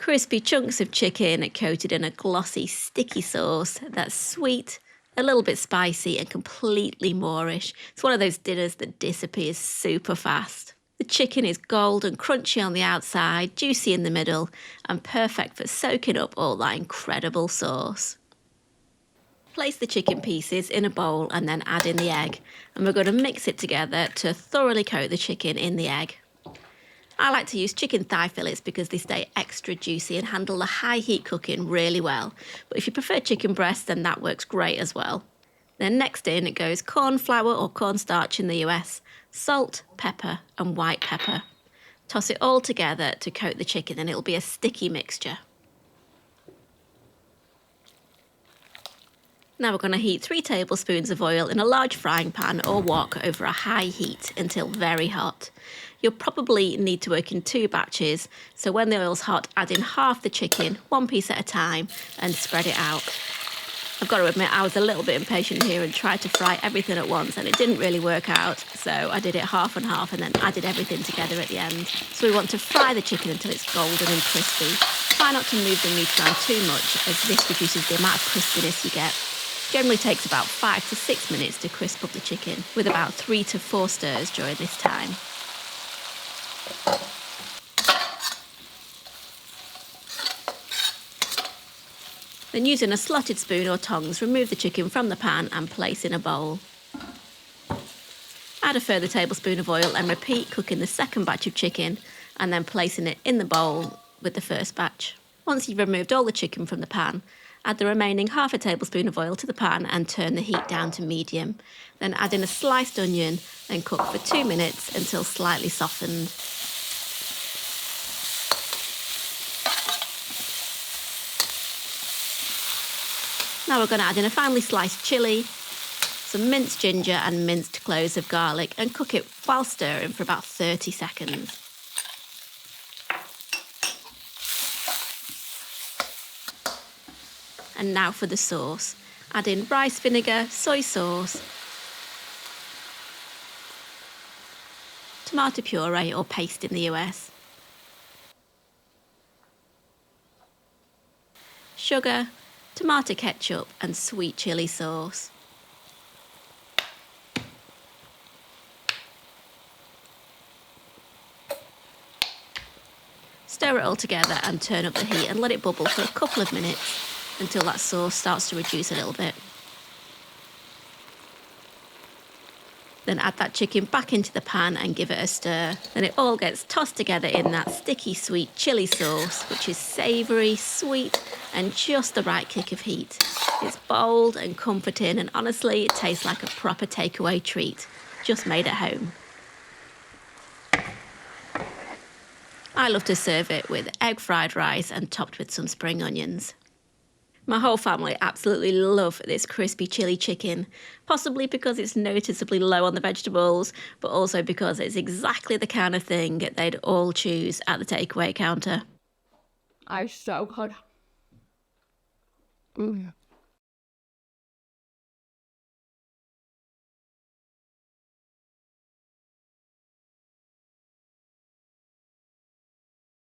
Crispy chunks of chicken coated in a glossy, sticky sauce that's sweet, a little bit spicy and completely Moorish. It's one of those dinners that disappears super fast. The chicken is golden crunchy on the outside, juicy in the middle, and perfect for soaking up all that incredible sauce. Place the chicken pieces in a bowl and then add in the egg, and we're going to mix it together to thoroughly coat the chicken in the egg. I like to use chicken thigh fillets because they stay extra juicy and handle the high heat cooking really well. But if you prefer chicken breast, then that works great as well. Then next in it goes cornflour or cornstarch in the US, salt, pepper and white pepper. Toss it all together to coat the chicken and it'll be a sticky mixture. Now we're going to heat 3 tablespoons of oil in a large frying pan or wok over a high heat until very hot. You'll probably need to work in 2 batches, so when the oil's hot, add in half the chicken, 1 piece at a time, and spread it out. I've got to admit, I was a little bit impatient here and tried to fry everything at once, and it didn't really work out, so I did it half and half and then added everything together at the end. So we want to fry the chicken until it's golden and crispy. Try not to move the meat around too much, as this reduces the amount of crispiness you get. Generally takes about 5 to 6 minutes to crisp up the chicken, with about 3 to 4 stirs during this time. Then using a slotted spoon or tongs, remove the chicken from the pan and place in a bowl. Add a further tablespoon of oil and repeat cooking the second batch of chicken and then placing it in the bowl with the first batch. Once you've removed all the chicken from the pan, add the remaining half a tablespoon of oil to the pan and turn the heat down to medium. Then add in a sliced onion and cook for 2 minutes until slightly softened. Now we're going to add in a finely sliced chilli, some minced ginger and minced cloves of garlic and cook it while stirring for about 30 seconds. And now for the sauce. Add in rice vinegar, soy sauce, tomato puree or paste in the US, sugar, tomato ketchup and sweet chilli sauce. Stir it all together and turn up the heat and let it bubble for a couple of minutes until that sauce starts to reduce a little bit. Then add that chicken back into the pan and give it a stir. Then it all gets tossed together in that sticky sweet chilli sauce, which is savoury, sweet and just the right kick of heat. It's bold and comforting and honestly it tastes like a proper takeaway treat, just made at home. I love to serve it with egg fried rice and topped with some spring onions. My whole family absolutely love this crispy chili chicken, possibly because it's noticeably low on the vegetables, but also because it's exactly the kind of thing they'd all choose at the takeaway counter. It's so good.